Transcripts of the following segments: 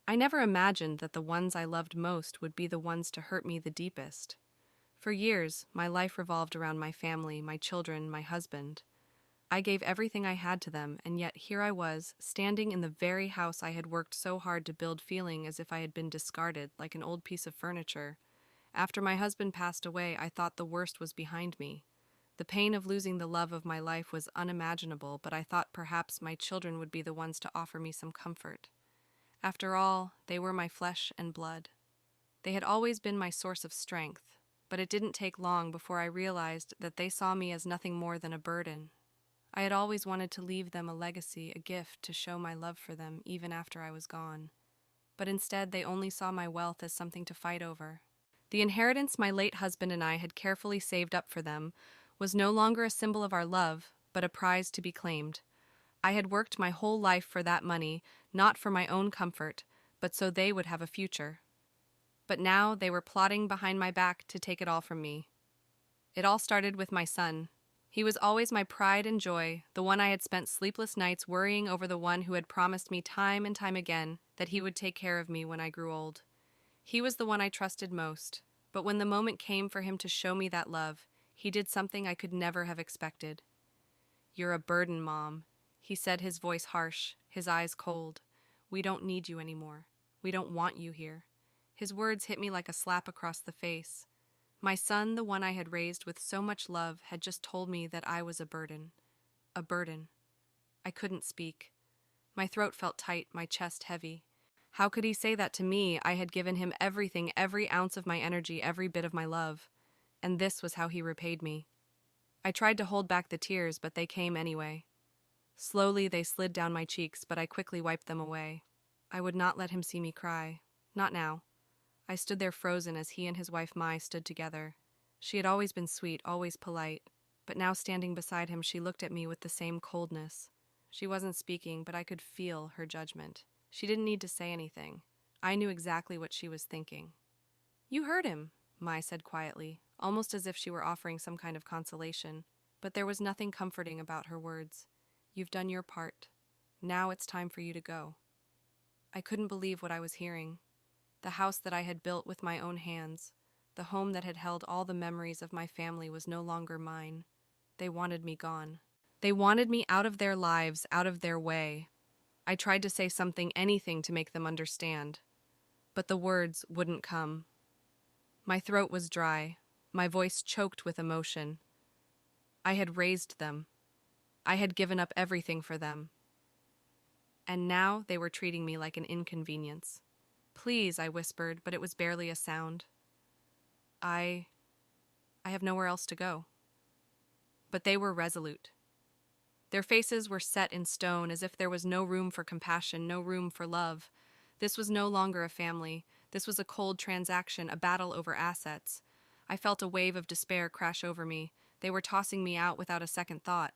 I never imagined that the ones I loved most would be the ones to hurt me the deepest. For years, my life revolved around my family, my children, my husband. I gave everything I had to them, and yet here I was, standing in the very house I had worked so hard to build, feeling as if I had been discarded, like an old piece of furniture. After my husband passed away, I thought the worst was behind me. The pain of losing the love of my life was unimaginable, but I thought perhaps my children would be the ones to offer me some comfort. After all, they were my flesh and blood. They had always been my source of strength, but it didn't take long before I realized that they saw me as nothing more than a burden. I had always wanted to leave them a legacy, a gift to show my love for them even after I was gone. But instead, they only saw my wealth as something to fight over. The inheritance my late husband and I had carefully saved up for them was no longer a symbol of our love, but a prize to be claimed. I had worked my whole life for that money, not for my own comfort, but so they would have a future. But now they were plotting behind my back to take it all from me. It all started with my son. He was always my pride and joy, the one I had spent sleepless nights worrying over, the one who had promised me time and time again that he would take care of me when I grew old. He was the one I trusted most, but when the moment came for him to show me that love, he did something I could never have expected. "You're a burden, Mom," he said, his voice harsh, his eyes cold. "We don't need you anymore. We don't want you here." His words hit me like a slap across the face. My son, the one I had raised with so much love, had just told me that I was a burden. A burden. I couldn't speak. My throat felt tight, my chest heavy. How could he say that to me? I had given him everything, every ounce of my energy, every bit of my love. And this was how he repaid me. I tried to hold back the tears, but they came anyway. Slowly they slid down my cheeks, but I quickly wiped them away. I would not let him see me cry. Not now. I stood there frozen as he and his wife Mai stood together. She had always been sweet, always polite, but now standing beside him she looked at me with the same coldness. She wasn't speaking, but I could feel her judgment. She didn't need to say anything. I knew exactly what she was thinking. "You heard him," Mai said quietly, almost as if she were offering some kind of consolation, but there was nothing comforting about her words. "You've done your part. Now it's time for you to go." I couldn't believe what I was hearing. The house that I had built with my own hands, the home that had held all the memories of my family, was no longer mine. They wanted me gone. They wanted me out of their lives, out of their way. I tried to say something, anything to make them understand, but the words wouldn't come. My throat was dry, my voice choked with emotion. I had raised them. I had given up everything for them. And now they were treating me like an inconvenience. "Please," I whispered, but it was barely a sound. I have nowhere else to go." But they were resolute. Their faces were set in stone, as if there was no room for compassion, no room for love. This was no longer a family. This was a cold transaction, a battle over assets. I felt a wave of despair crash over me. They were tossing me out without a second thought.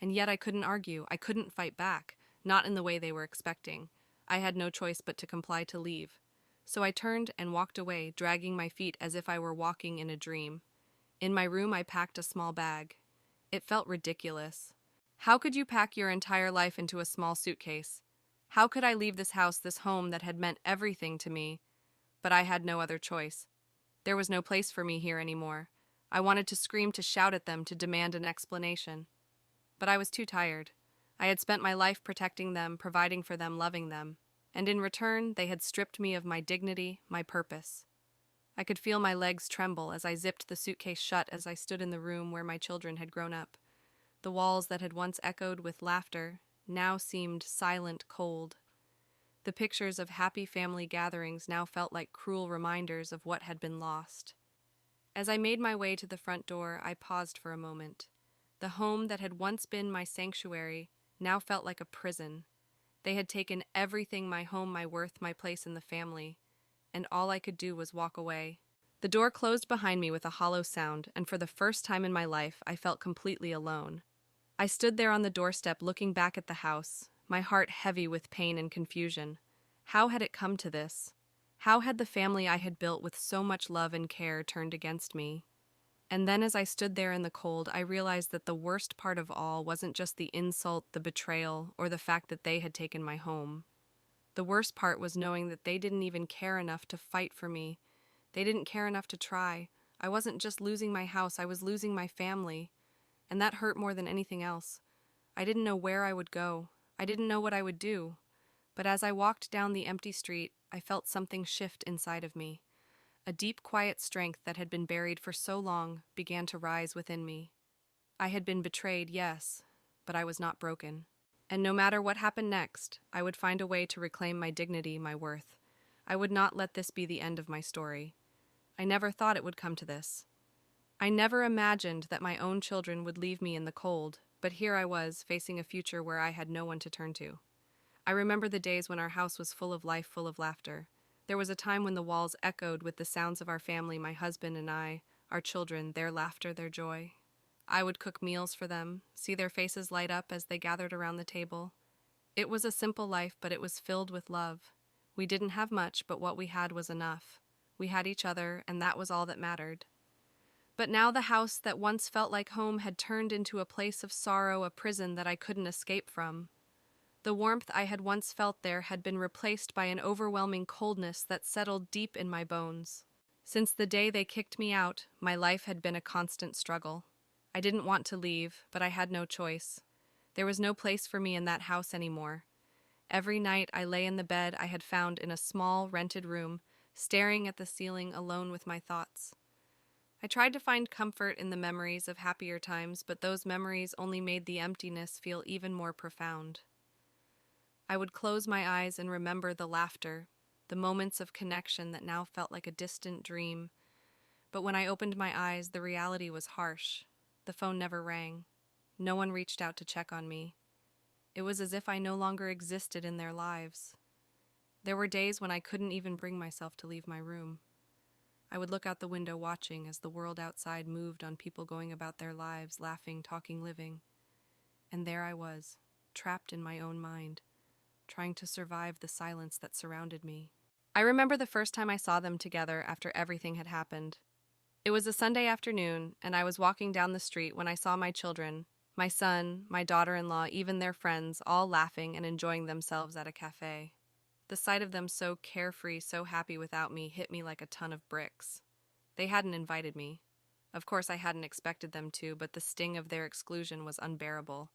And yet I couldn't argue. I couldn't fight back, not in the way they were expecting. I had no choice but to comply, to leave. So I turned and walked away, dragging my feet as if I were walking in a dream. In my room, I packed a small bag. It felt ridiculous. How could you pack your entire life into a small suitcase? How could I leave this house, this home that had meant everything to me? But I had no other choice. There was no place for me here anymore. I wanted to scream, to shout at them, to demand an explanation. But I was too tired. I had spent my life protecting them, providing for them, loving them. And in return, they had stripped me of my dignity, my purpose. I could feel my legs tremble as I zipped the suitcase shut, as I stood in the room where my children had grown up. The walls that had once echoed with laughter now seemed silent, cold. The pictures of happy family gatherings now felt like cruel reminders of what had been lost. As I made my way to the front door, I paused for a moment. The home that had once been my sanctuary now felt like a prison. They had taken everything, my home, my worth, my place in the family, and all I could do was walk away. The door closed behind me with a hollow sound, and for the first time in my life, I felt completely alone. I stood there on the doorstep looking back at the house, my heart heavy with pain and confusion. How had it come to this? How had the family I had built with so much love and care turned against me? And then as I stood there in the cold, I realized that the worst part of all wasn't just the insult, the betrayal, or the fact that they had taken my home. The worst part was knowing that they didn't even care enough to fight for me. They didn't care enough to try. I wasn't just losing my house, I was losing my family. And that hurt more than anything else. I didn't know where I would go. I didn't know what I would do. But as I walked down the empty street, I felt something shift inside of me. A deep, quiet strength that had been buried for so long began to rise within me. I had been betrayed, yes, but I was not broken. And no matter what happened next, I would find a way to reclaim my dignity, my worth. I would not let this be the end of my story. I never thought it would come to this. I never imagined that my own children would leave me in the cold, but here I was, facing a future where I had no one to turn to. I remember the days when our house was full of life, full of laughter. There was a time when the walls echoed with the sounds of our family, my husband and I, our children, their laughter, their joy. I would cook meals for them, see their faces light up as they gathered around the table. It was a simple life, but it was filled with love. We didn't have much, but what we had was enough. We had each other, and that was all that mattered. But now the house that once felt like home had turned into a place of sorrow, a prison that I couldn't escape from. The warmth I had once felt there had been replaced by an overwhelming coldness that settled deep in my bones. Since the day they kicked me out, my life had been a constant struggle. I didn't want to leave, but I had no choice. There was no place for me in that house anymore. Every night I lay in the bed I had found in a small, rented room, staring at the ceiling alone with my thoughts. I tried to find comfort in the memories of happier times, but those memories only made the emptiness feel even more profound. I would close my eyes and remember the laughter, the moments of connection that now felt like a distant dream. But when I opened my eyes, the reality was harsh. The phone never rang. No one reached out to check on me. It was as if I no longer existed in their lives. There were days when I couldn't even bring myself to leave my room. I would look out the window watching as the world outside moved on people going about their lives, laughing, talking, living. And there I was, trapped in my own mind, trying to survive the silence that surrounded me. I remember the first time I saw them together after everything had happened. It was a Sunday afternoon, and I was walking down the street when I saw my children, my son, my daughter-in-law, even their friends, all laughing and enjoying themselves at a cafe. The sight of them so carefree, so happy without me, hit me like a ton of bricks. They hadn't invited me. Of course, I hadn't expected them to, but the sting of their exclusion was unbearable.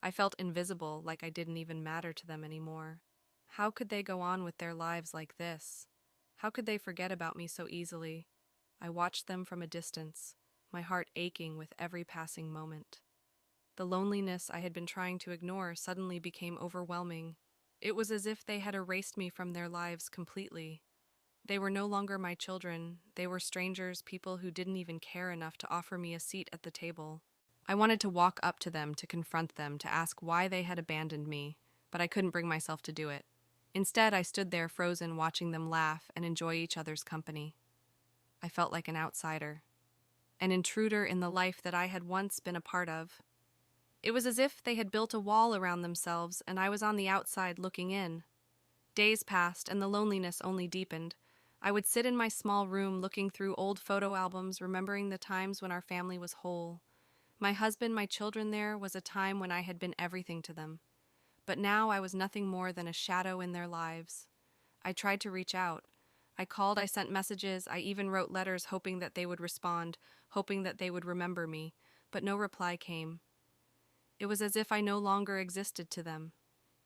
I felt invisible, like I didn't even matter to them anymore. How could they go on with their lives like this? How could they forget about me so easily? I watched them from a distance, my heart aching with every passing moment. The loneliness I had been trying to ignore suddenly became overwhelming. It was as if they had erased me from their lives completely. They were no longer my children. They were strangers, people who didn't even care enough to offer me a seat at the table. I wanted to walk up to them, to confront them, to ask why they had abandoned me, but I couldn't bring myself to do it. Instead, I stood there frozen, watching them laugh and enjoy each other's company. I felt like an outsider, an intruder in the life that I had once been a part of. It was as if they had built a wall around themselves and I was on the outside looking in. Days passed and the loneliness only deepened. I would sit in my small room looking through old photo albums, remembering the times when our family was whole. My husband, my children, there was a time when I had been everything to them. But now I was nothing more than a shadow in their lives. I tried to reach out. I called, I sent messages, I even wrote letters hoping that they would respond, hoping that they would remember me, but no reply came. It was as if I no longer existed to them.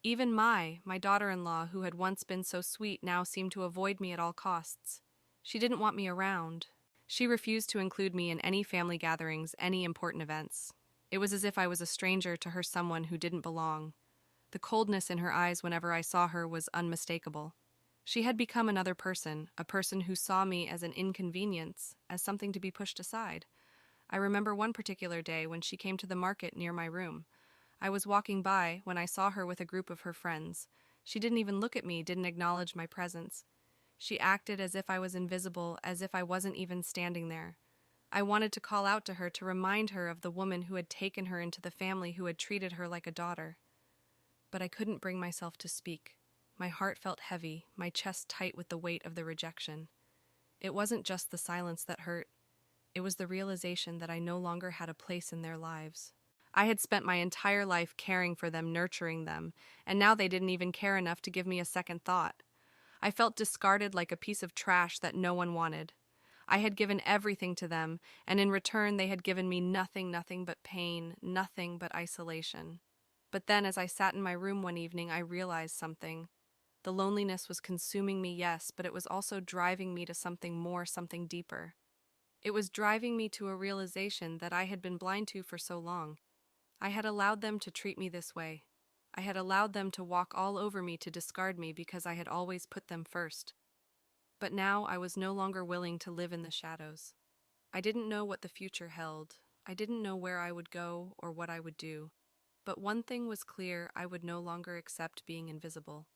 Even my daughter-in-law, who had once been so sweet, now seemed to avoid me at all costs. She didn't want me around. She refused to include me in any family gatherings, any important events. It was as if I was a stranger to her, someone who didn't belong. The coldness in her eyes whenever I saw her was unmistakable. She had become another person, a person who saw me as an inconvenience, as something to be pushed aside. I remember one particular day when she came to the market near my room. I was walking by when I saw her with a group of her friends. She didn't even look at me, didn't acknowledge my presence. She acted as if I was invisible, as if I wasn't even standing there. I wanted to call out to her to remind her of the woman who had taken her into the family, who had treated her like a daughter. But I couldn't bring myself to speak. My heart felt heavy, my chest tight with the weight of the rejection. It wasn't just the silence that hurt. It was the realization that I no longer had a place in their lives. I had spent my entire life caring for them, nurturing them, and now they didn't even care enough to give me a second thought. I felt discarded like a piece of trash that no one wanted. I had given everything to them, and in return they had given me nothing, nothing but pain, nothing but isolation. But then, as I sat in my room one evening, I realized something. The loneliness was consuming me, yes, but it was also driving me to something more, something deeper. It was driving me to a realization that I had been blind to for so long. I had allowed them to treat me this way. I had allowed them to walk all over me, to discard me because I had always put them first. But now I was no longer willing to live in the shadows. I didn't know what the future held. I didn't know where I would go or what I would do. But one thing was clear: I would no longer accept being invisible.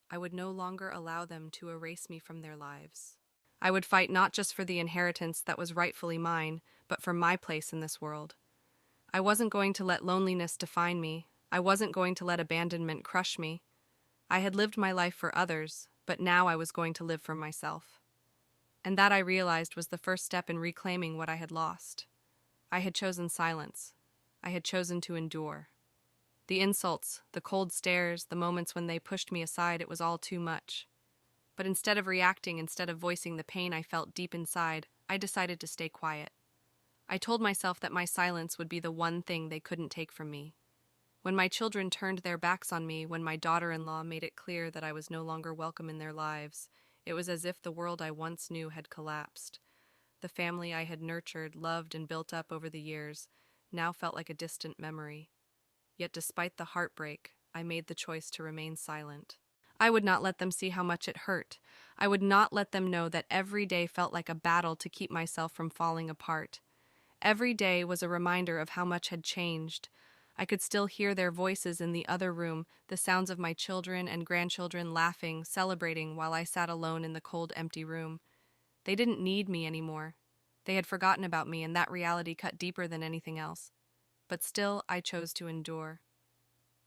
I would no longer allow them to erase me from their lives. I would fight not just for the inheritance that was rightfully mine, but for my place in this world. I wasn't going to let loneliness define me. I wasn't going to let abandonment crush me. I had lived my life for others, but now I was going to live for myself. And that, I realized, was the first step in reclaiming what I had lost. I had chosen silence. I had chosen to endure. The insults, the cold stares, the moments when they pushed me aside, it was all too much. But instead of reacting, instead of voicing the pain I felt deep inside, I decided to stay quiet. I told myself that my silence would be the one thing they couldn't take from me. When my children turned their backs on me, when my daughter-in-law made it clear that I was no longer welcome in their lives, it was as if the world I once knew had collapsed. The family I had nurtured, loved, and built up over the years now felt like a distant memory. Yet despite the heartbreak, I made the choice to remain silent. I would not let them see how much it hurt. I would not let them know that every day felt like a battle to keep myself from falling apart. Every day was a reminder of how much had changed. I could still hear their voices in the other room, the sounds of my children and grandchildren laughing, celebrating, while I sat alone in the cold, empty room. They didn't need me anymore. They had forgotten about me, and that reality cut deeper than anything else. But still, I chose to endure.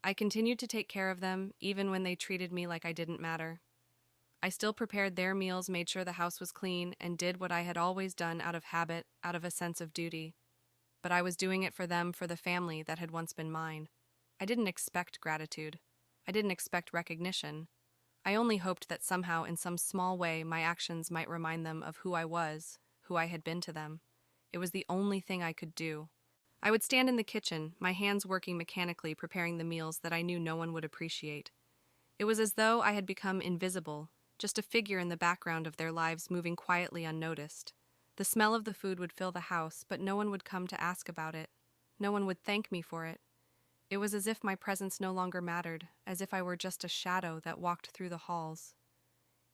I continued to take care of them, even when they treated me like I didn't matter. I still prepared their meals, made sure the house was clean, and did what I had always done out of habit, out of a sense of duty. But I was doing it for them, for the family that had once been mine. I didn't expect gratitude. I didn't expect recognition. I only hoped that somehow, in some small way, my actions might remind them of who I was, who I had been to them. It was the only thing I could do. I would stand in the kitchen, my hands working mechanically, preparing the meals that I knew no one would appreciate. It was as though I had become invisible, just a figure in the background of their lives, moving quietly unnoticed. The smell of the food would fill the house, but no one would come to ask about it. No one would thank me for it. It was as if my presence no longer mattered, as if I were just a shadow that walked through the halls.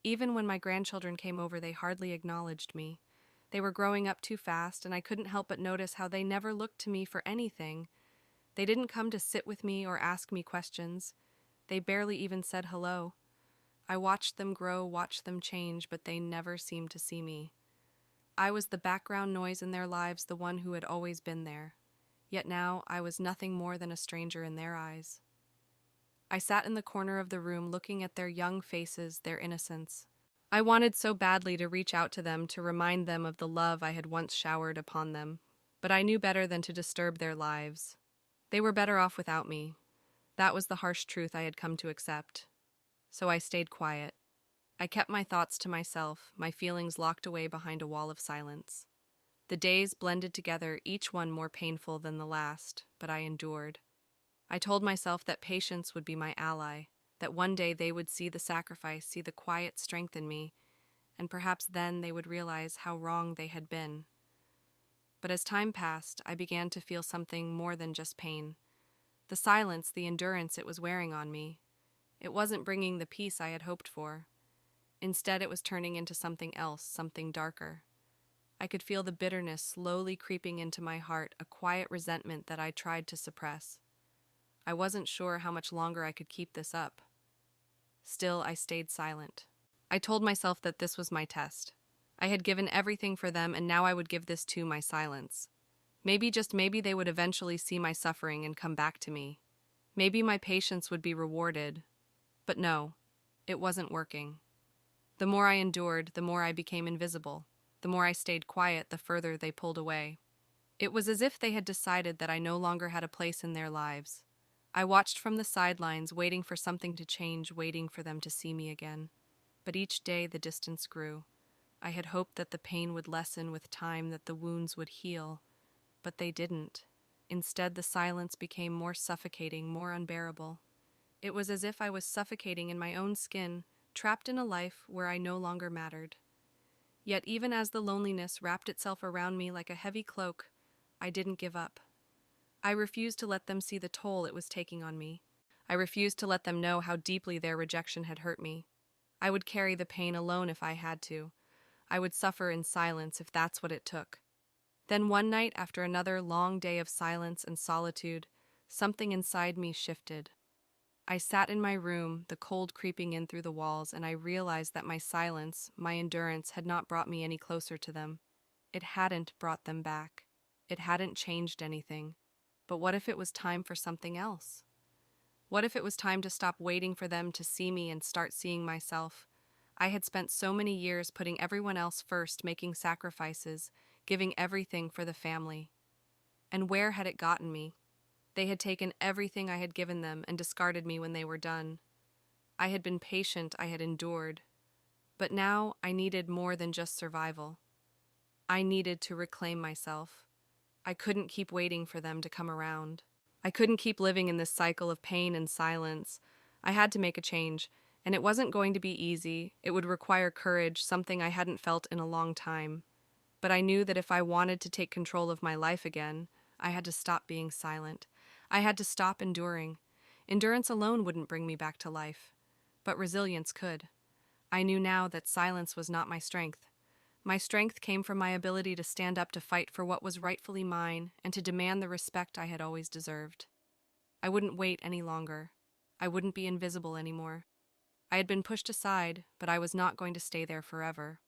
Even when my grandchildren came over, they hardly acknowledged me. They were growing up too fast, and I couldn't help but notice how they never looked to me for anything. They didn't come to sit with me or ask me questions. They barely even said hello. I watched them grow, watched them change, but they never seemed to see me. I was the background noise in their lives, the one who had always been there. Yet now I was nothing more than a stranger in their eyes. I sat in the corner of the room, looking at their young faces, their innocence. I wanted so badly to reach out to them, to remind them of the love I had once showered upon them, but I knew better than to disturb their lives. They were better off without me. That was the harsh truth I had come to accept. So I stayed quiet. I kept my thoughts to myself, my feelings locked away behind a wall of silence. The days blended together, each one more painful than the last, but I endured. I told myself that patience would be my ally, that one day they would see the sacrifice, see the quiet strength in me, and perhaps then they would realize how wrong they had been. But as time passed, I began to feel something more than just pain. The silence, the endurance, it was wearing on me. It wasn't bringing the peace I had hoped for. Instead, it was turning into something else, something darker. I could feel the bitterness slowly creeping into my heart, a quiet resentment that I tried to suppress. I wasn't sure how much longer I could keep this up. Still, I stayed silent. I told myself that this was my test. I had given everything for them, and now I would give this too, my silence. Maybe, just maybe, they would eventually see my suffering and come back to me. Maybe my patience would be rewarded. But no, it wasn't working. The more I endured, the more I became invisible. The more I stayed quiet, the further they pulled away. It was as if they had decided that I no longer had a place in their lives. I watched from the sidelines, waiting for something to change, waiting for them to see me again. But each day the distance grew. I had hoped that the pain would lessen with time, that the wounds would heal, but they didn't. Instead, the silence became more suffocating, more unbearable. It was as if I was suffocating in my own skin, trapped in a life where I no longer mattered. Yet even as the loneliness wrapped itself around me like a heavy cloak, I didn't give up. I refused to let them see the toll it was taking on me. I refused to let them know how deeply their rejection had hurt me. I would carry the pain alone if I had to. I would suffer in silence if that's what it took. Then one night, after another long day of silence and solitude, something inside me shifted. I sat in my room, the cold creeping in through the walls, and I realized that my silence, my endurance, had not brought me any closer to them. It hadn't brought them back. It hadn't changed anything. But what if it was time for something else? What if it was time to stop waiting for them to see me and start seeing myself? I had spent so many years putting everyone else first, making sacrifices, giving everything for the family. And where had it gotten me? They had taken everything I had given them and discarded me when they were done. I had been patient, I had endured. But now I needed more than just survival. I needed to reclaim myself. I couldn't keep waiting for them to come around. I couldn't keep living in this cycle of pain and silence. I had to make a change, and it wasn't going to be easy. It would require courage, something I hadn't felt in a long time. But I knew that if I wanted to take control of my life again, I had to stop being silent. I had to stop enduring. Endurance alone wouldn't bring me back to life, but resilience could. I knew now that silence was not my strength. My strength came from my ability to stand up to fight for what was rightfully mine and to demand the respect I had always deserved. I wouldn't wait any longer. I wouldn't be invisible anymore. I had been pushed aside, but I was not going to stay there forever.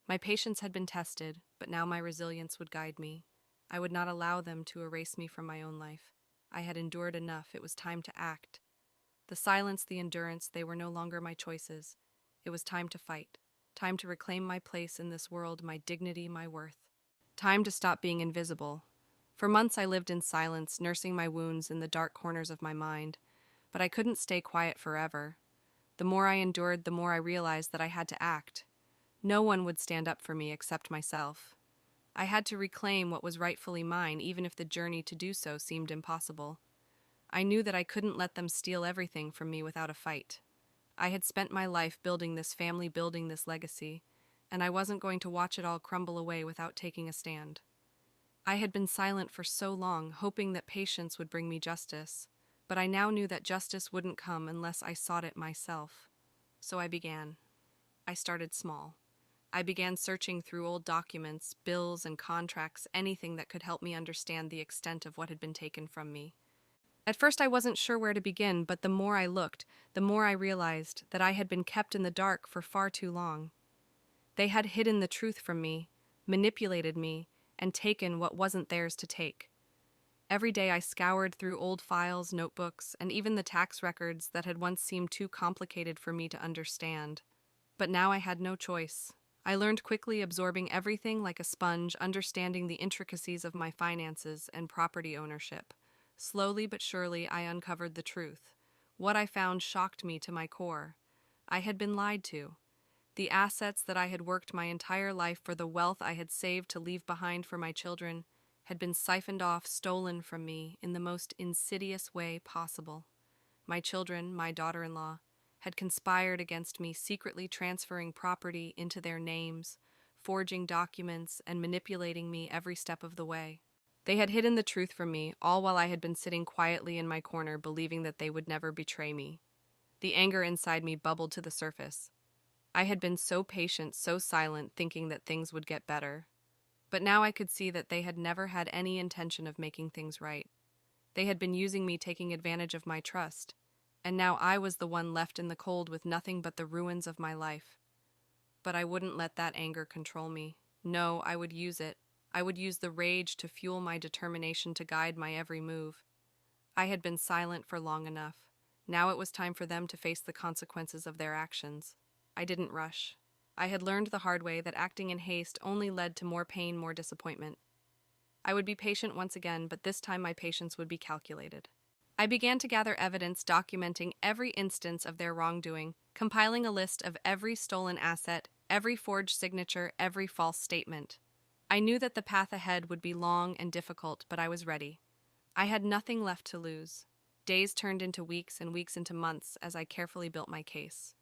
My patience had been tested, but now my resilience would guide me. I would not allow them to erase me from my own life. I had endured enough. It was time to act. The silence, the endurance, they were no longer my choices. It was time to fight. Time to reclaim my place in this world, my dignity, my worth. Time to stop being invisible. For months I lived in silence, nursing my wounds in the dark corners of my mind. But I couldn't stay quiet forever. The more I endured, the more I realized that I had to act. No one would stand up for me except myself. I had to reclaim what was rightfully mine, even if the journey to do so seemed impossible. I knew that I couldn't let them steal everything from me without a fight. I had spent my life building this family, building this legacy, and I wasn't going to watch it all crumble away without taking a stand. I had been silent for so long, hoping that patience would bring me justice, but I now knew that justice wouldn't come unless I sought it myself. So I began. I started small. I began searching through old documents, bills and contracts, anything that could help me understand the extent of what had been taken from me. At first I wasn't sure where to begin, but the more I looked, the more I realized that I had been kept in the dark for far too long. They had hidden the truth from me, manipulated me, and taken what wasn't theirs to take. Every day I scoured through old files, notebooks, and even the tax records that had once seemed too complicated for me to understand. But now I had no choice. I learned quickly, absorbing everything like a sponge, understanding the intricacies of my finances and property ownership. Slowly but surely, I uncovered the truth. What I found shocked me to my core. I had been lied to. The assets that I had worked my entire life for, the wealth I had saved to leave behind for my children, had been siphoned off, stolen from me in the most insidious way possible. My children, my daughter-in-law, had conspired against me, secretly transferring property into their names, forging documents, and manipulating me every step of the way. They had hidden the truth from me, all while I had been sitting quietly in my corner, believing that they would never betray me. The anger inside me bubbled to the surface. I had been so patient, so silent, thinking that things would get better. But now I could see that they had never had any intention of making things right. They had been using me, taking advantage of my trust. And now I was the one left in the cold with nothing but the ruins of my life. But I wouldn't let that anger control me. No, I would use it. I would use the rage to fuel my determination, to guide my every move. I had been silent for long enough. Now it was time for them to face the consequences of their actions. I didn't rush. I had learned the hard way that acting in haste only led to more pain, more disappointment. I would be patient once again, but this time my patience would be calculated. I began to gather evidence documenting every instance of their wrongdoing, compiling a list of every stolen asset, every forged signature, every false statement. I knew that the path ahead would be long and difficult, but I was ready. I had nothing left to lose. Days turned into weeks and weeks into months as I carefully built my case.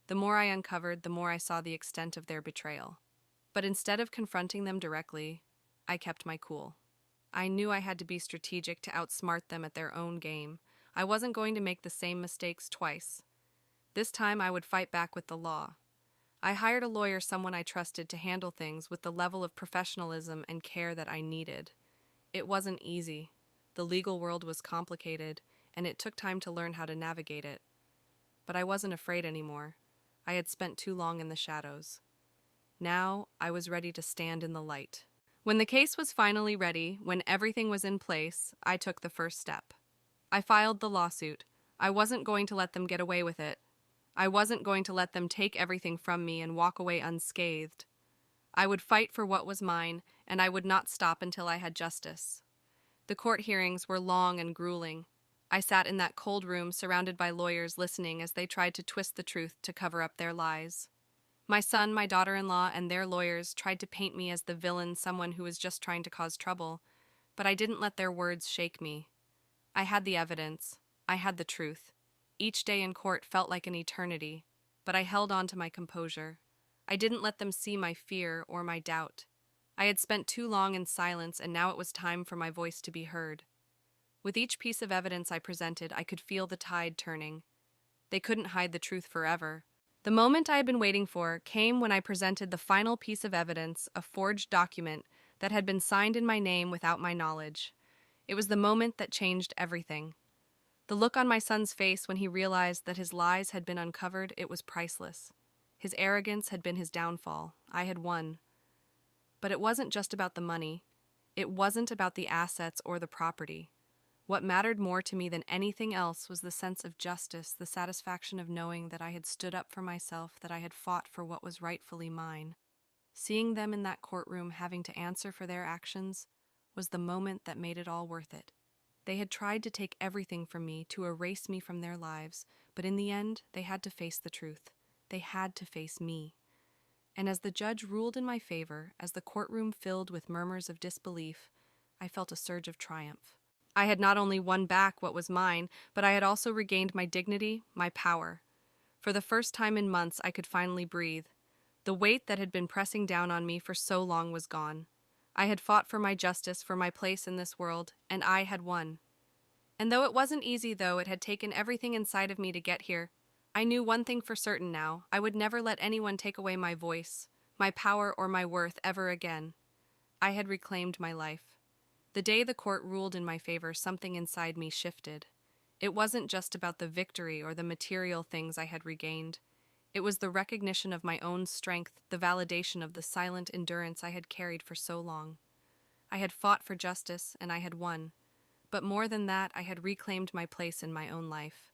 The more I uncovered, the more I saw the extent of their betrayal. But instead of confronting them directly, I kept my cool. I knew I had to be strategic to outsmart them at their own game. I wasn't going to make the same mistakes twice. This time I would fight back with the law. I hired a lawyer, someone I trusted, to handle things with the level of professionalism and care that I needed. It wasn't easy. The legal world was complicated, and it took time to learn how to navigate it. But I wasn't afraid anymore. I had spent too long in the shadows. Now I was ready to stand in the light. When the case was finally ready, when everything was in place, I took the first step. I filed the lawsuit. I wasn't going to let them get away with it. I wasn't going to let them take everything from me and walk away unscathed. I would fight for what was mine, and I would not stop until I had justice. The court hearings were long and grueling. I sat in that cold room surrounded by lawyers listening as they tried to twist the truth to cover up their lies. My son, my daughter-in-law, and their lawyers tried to paint me as the villain, someone who was just trying to cause trouble, but I didn't let their words shake me. I had the evidence. I had the truth. Each day in court felt like an eternity, but I held on to my composure. I didn't let them see my fear or my doubt. I had spent too long in silence, and now it was time for my voice to be heard. With each piece of evidence I presented, I could feel the tide turning. They couldn't hide the truth forever. The moment I had been waiting for came when I presented the final piece of evidence, a forged document that had been signed in my name without my knowledge. It was the moment that changed everything. The look on my son's face when he realized that his lies had been uncovered, it was priceless. His arrogance had been his downfall. I had won. But it wasn't just about the money. It wasn't about the assets or the property. What mattered more to me than anything else was the sense of justice, the satisfaction of knowing that I had stood up for myself, that I had fought for what was rightfully mine. Seeing them in that courtroom having to answer for their actions was the moment that made it all worth it. They had tried to take everything from me, to erase me from their lives, but in the end, they had to face the truth. They had to face me. And as the judge ruled in my favor, as the courtroom filled with murmurs of disbelief, I felt a surge of triumph. I had not only won back what was mine, but I had also regained my dignity, my power. For the first time in months, I could finally breathe. The weight that had been pressing down on me for so long was gone. I had fought for my justice, for my place in this world, and I had won. And though it wasn't easy, though it had taken everything inside of me to get here, I knew one thing for certain now: I would never let anyone take away my voice, my power, or my worth ever again. I had reclaimed my life. The day the court ruled in my favor, something inside me shifted. It wasn't just about the victory or the material things I had regained. It was the recognition of my own strength, the validation of the silent endurance I had carried for so long. I had fought for justice, and I had won. But more than that, I had reclaimed my place in my own life.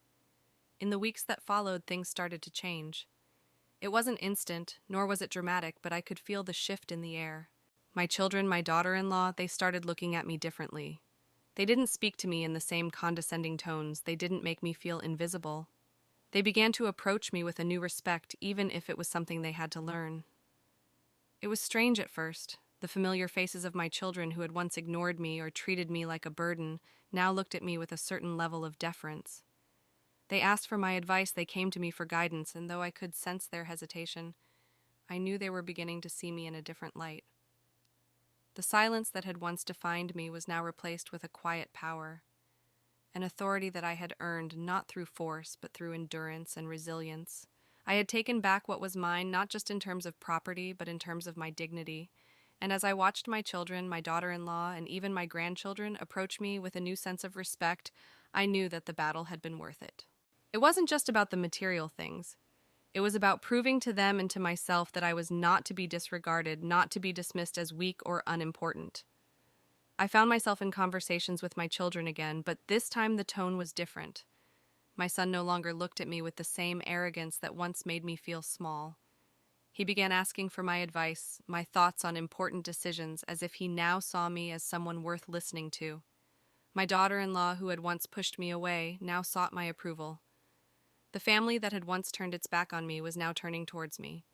In the weeks that followed, things started to change. It wasn't instant, nor was it dramatic, but I could feel the shift in the air. My children, my daughter-in-law, they started looking at me differently. They didn't speak to me in the same condescending tones. They didn't make me feel invisible. They began to approach me with a new respect, even if it was something they had to learn. It was strange at first. The familiar faces of my children who had once ignored me or treated me like a burden now looked at me with a certain level of deference. They asked for my advice, they came to me for guidance, and though I could sense their hesitation, I knew they were beginning to see me in a different light. The silence that had once defined me was now replaced with a quiet power, an authority that I had earned not through force but through endurance and resilience. I had taken back what was mine, not just in terms of property but in terms of my dignity. And as I watched my children, my daughter-in-law, and even my grandchildren approach me with a new sense of respect, I knew that the battle had been worth it. It wasn't just about the material things. It was about proving to them and to myself that I was not to be disregarded, not to be dismissed as weak or unimportant. I found myself in conversations with my children again, but this time the tone was different. My son no longer looked at me with the same arrogance that once made me feel small. He began asking for my advice, my thoughts on important decisions, as if he now saw me as someone worth listening to. My daughter-in-law, who had once pushed me away, now sought my approval. The family that had once turned its back on me was now turning towards me.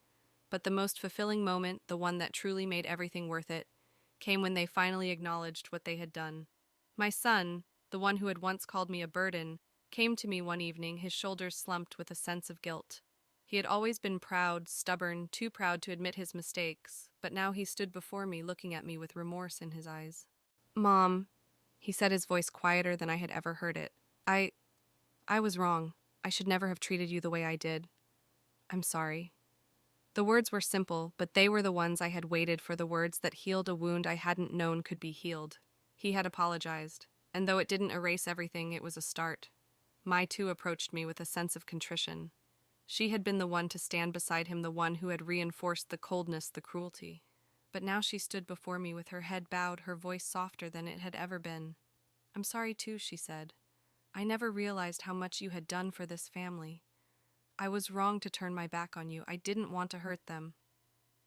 But the most fulfilling moment, the one that truly made everything worth it, came when they finally acknowledged what they had done. My son, the one who had once called me a burden, came to me one evening, his shoulders slumped with a sense of guilt. He had always been proud, stubborn, too proud to admit his mistakes, but now he stood before me, looking at me with remorse in his eyes. "Mom," he said, his voice quieter than I had ever heard it. I was wrong. I should never have treated you the way I did. I'm sorry." The words were simple, but they were the ones I had waited for, the words that healed a wound I hadn't known could be healed. He had apologized, and though it didn't erase everything, it was a start. Mai too approached me with a sense of contrition. She had been the one to stand beside him, the one who had reinforced the coldness, the cruelty. But now she stood before me with her head bowed, her voice softer than it had ever been. "I'm sorry too," she said. "I never realized how much you had done for this family. I was wrong to turn my back on you. I didn't want to hurt them.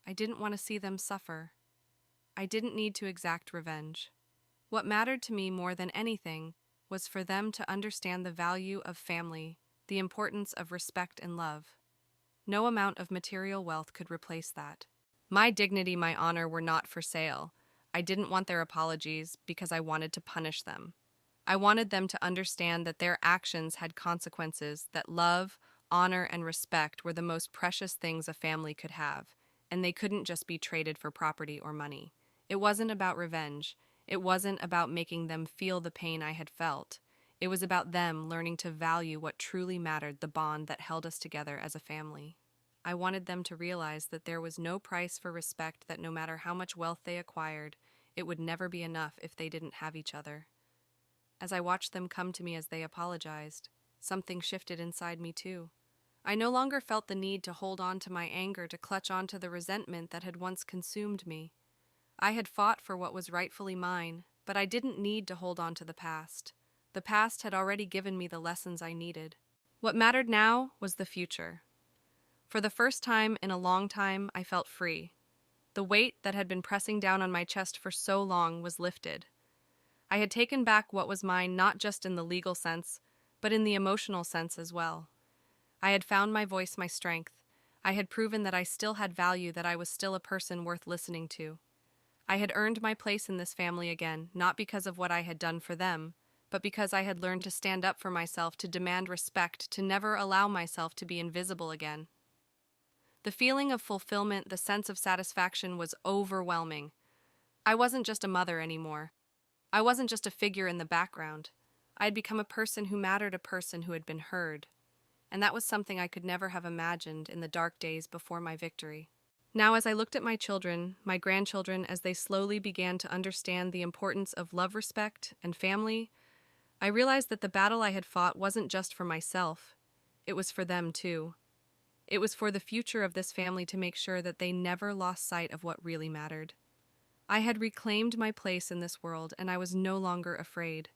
I didn't want to see them suffer. I didn't need to exact revenge. What mattered to me more than anything was for them to understand the value of family, the importance of respect and love. No amount of material wealth could replace that. My dignity, my honor were not for sale. I didn't want their apologies because I wanted to punish them. I wanted them to understand that their actions had consequences, that love, honor, and respect were the most precious things a family could have, and they couldn't just be traded for property or money. It wasn't about revenge. It wasn't about making them feel the pain I had felt. It was about them learning to value what truly mattered, the bond that held us together as a family. I wanted them to realize that there was no price for respect, that no matter how much wealth they acquired, it would never be enough if they didn't have each other. As I watched them come to me as they apologized, something shifted inside me too. I no longer felt the need to hold on to my anger, to clutch onto the resentment that had once consumed me. I had fought for what was rightfully mine, but I didn't need to hold on to the past. The past had already given me the lessons I needed. What mattered now was the future. For the first time in a long time, I felt free. The weight that had been pressing down on my chest for so long was lifted. I had taken back what was mine, not just in the legal sense, but in the emotional sense as well. I had found my voice, my strength. I had proven that I still had value, that I was still a person worth listening to. I had earned my place in this family again, not because of what I had done for them, but because I had learned to stand up for myself, to demand respect, to never allow myself to be invisible again. The feeling of fulfillment, the sense of satisfaction was overwhelming. I wasn't just a mother anymore. I wasn't just a figure in the background. I had become a person who mattered, a person who had been heard. And that was something I could never have imagined in the dark days before my victory. Now, as I looked at my children, my grandchildren, as they slowly began to understand the importance of love, respect, and family, I realized that the battle I had fought wasn't just for myself. It was for them, too. It was for the future of this family, to make sure that they never lost sight of what really mattered. I had reclaimed my place in this world, and I was no longer afraid.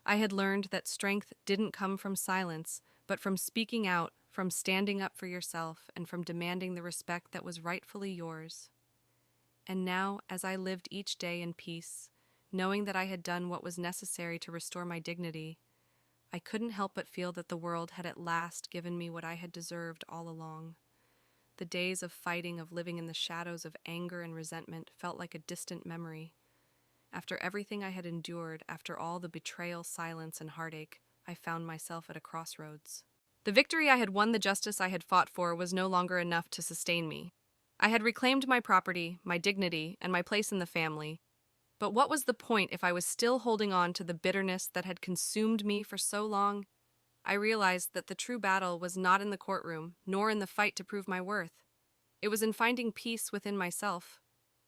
I had learned that strength didn't come from silence, but from speaking out, from standing up for yourself, and from demanding the respect that was rightfully yours. And now, as I lived each day in peace, knowing that I had done what was necessary to restore my dignity, I couldn't help but feel that the world had at last given me what I had deserved all along. The days of fighting, of living in the shadows of anger and resentment, felt like a distant memory. After everything I had endured, after all the betrayal, silence, and heartache, I found myself at a crossroads. The victory I had won, the justice I had fought for, was no longer enough to sustain me. I had reclaimed my property, my dignity, and my place in the family. But what was the point if I was still holding on to the bitterness that had consumed me for so long? I realized that the true battle was not in the courtroom, nor in the fight to prove my worth. It was in finding peace within myself.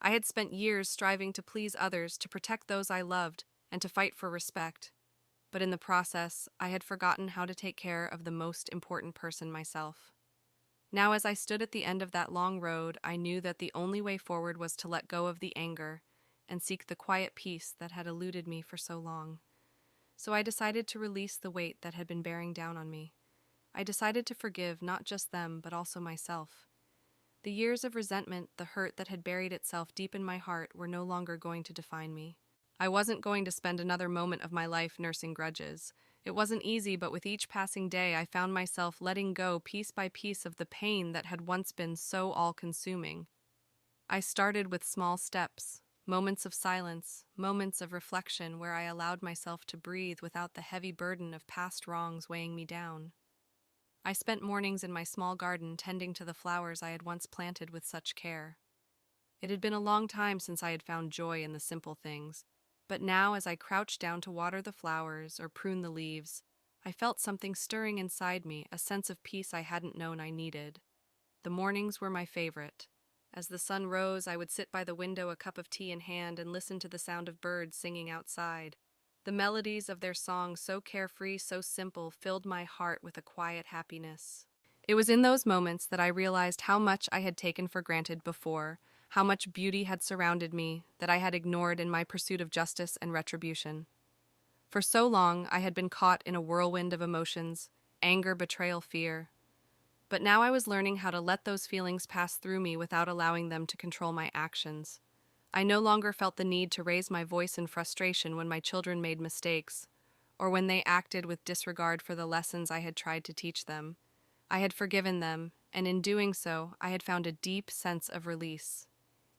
I had spent years striving to please others, to protect those I loved, and to fight for respect. But in the process, I had forgotten how to take care of the most important person, myself. Now, as I stood at the end of that long road, I knew that the only way forward was to let go of the anger and seek the quiet peace that had eluded me for so long. So I decided to release the weight that had been bearing down on me. I decided to forgive not just them, but also myself. The years of resentment, the hurt that had buried itself deep in my heart, were no longer going to define me. I wasn't going to spend another moment of my life nursing grudges. It wasn't easy, but with each passing day, I found myself letting go piece by piece of the pain that had once been so all-consuming. I started with small steps, moments of silence, moments of reflection where I allowed myself to breathe without the heavy burden of past wrongs weighing me down. I spent mornings in my small garden tending to the flowers I had once planted with such care. It had been a long time since I had found joy in the simple things, but now as I crouched down to water the flowers or prune the leaves, I felt something stirring inside me, a sense of peace I hadn't known I needed. The mornings were my favorite. As the sun rose, I would sit by the window, a cup of tea in hand, and listen to the sound of birds singing outside. The melodies of their songs, so carefree, so simple, filled my heart with a quiet happiness. It was in those moments that I realized how much I had taken for granted before, how much beauty had surrounded me that I had ignored in my pursuit of justice and retribution. For so long, I had been caught in a whirlwind of emotions, anger, betrayal, fear. But now I was learning how to let those feelings pass through me without allowing them to control my actions. I no longer felt the need to raise my voice in frustration when my children made mistakes, or when they acted with disregard for the lessons I had tried to teach them. I had forgiven them, and in doing so, I had found a deep sense of release.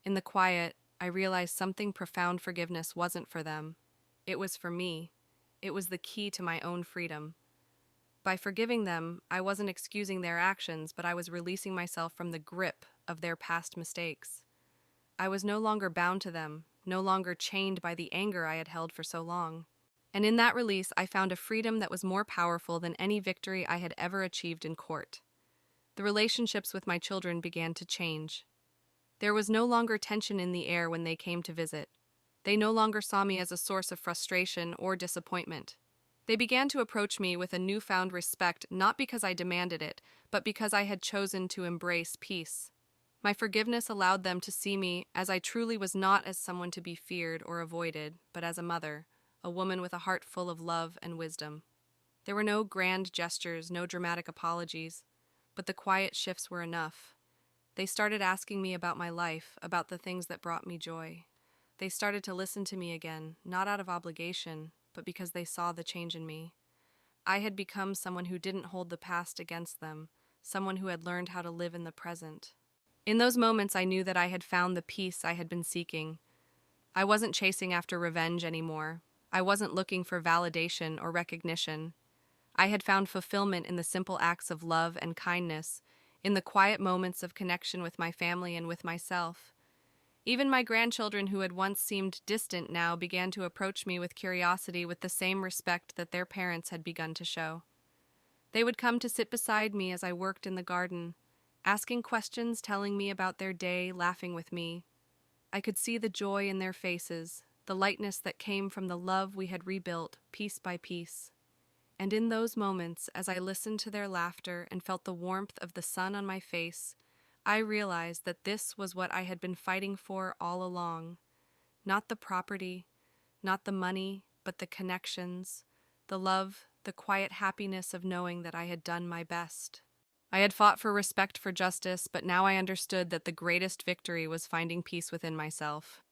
In the quiet, I realized something profound. Forgiveness wasn't for them. It was for me. It was the key to my own freedom. By forgiving them, I wasn't excusing their actions, but I was releasing myself from the grip of their past mistakes. I was no longer bound to them, no longer chained by the anger I had held for so long. And in that release, I found a freedom that was more powerful than any victory I had ever achieved in court. The relationships with my children began to change. There was no longer tension in the air when they came to visit. They no longer saw me as a source of frustration or disappointment. They began to approach me with a newfound respect, not because I demanded it, but because I had chosen to embrace peace. My forgiveness allowed them to see me as I truly was, not as someone to be feared or avoided, but as a mother, a woman with a heart full of love and wisdom. There were no grand gestures, no dramatic apologies, but the quiet shifts were enough. They started asking me about my life, about the things that brought me joy. They started to listen to me again, not out of obligation, but because they saw the change in me. I had become someone who didn't hold the past against them, someone who had learned how to live in the present. In those moments, I knew that I had found the peace I had been seeking. I wasn't chasing after revenge anymore. I wasn't looking for validation or recognition. I had found fulfillment in the simple acts of love and kindness, in the quiet moments of connection with my family and with myself. Even my grandchildren, who had once seemed distant, now began to approach me with curiosity, with the same respect that their parents had begun to show. They would come to sit beside me as I worked in the garden, asking questions, telling me about their day, laughing with me. I could see the joy in their faces, the lightness that came from the love we had rebuilt piece by piece. And in those moments, as I listened to their laughter and felt the warmth of the sun on my face, I realized that this was what I had been fighting for all along. Not the property, not the money, but the connections, the love, the quiet happiness of knowing that I had done my best. I had fought for respect, for justice, but now I understood that the greatest victory was finding peace within myself.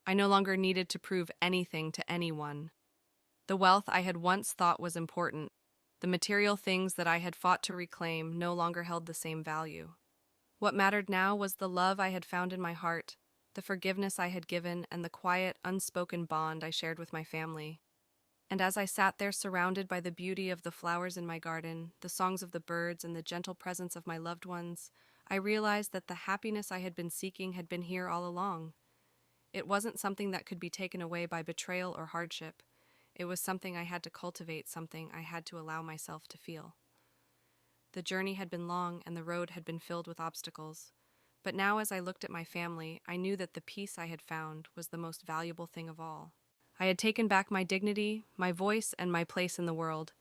I no longer needed to prove anything to anyone. The wealth I had once thought was important, the material things that I had fought to reclaim, no longer held the same value. What mattered now was the love I had found in my heart, the forgiveness I had given, and the quiet, unspoken bond I shared with my family. And as I sat there surrounded by the beauty of the flowers in my garden, the songs of the birds, and the gentle presence of my loved ones, I realized that the happiness I had been seeking had been here all along. It wasn't something that could be taken away by betrayal or hardship. It was something I had to cultivate, something I had to allow myself to feel. The journey had been long and the road had been filled with obstacles. But now as I looked at my family, I knew that the peace I had found was the most valuable thing of all. I had taken back my dignity, my voice, and my place in the world.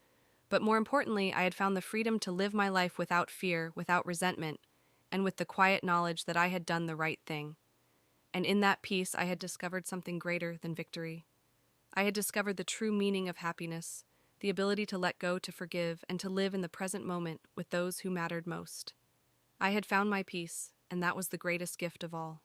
But more importantly, I had found the freedom to live my life without fear, without resentment, and with the quiet knowledge that I had done the right thing. And in that peace, I had discovered something greater than victory. I had discovered the true meaning of happiness, the ability to let go, to forgive, and to live in the present moment with those who mattered most. I had found my peace, and that was the greatest gift of all.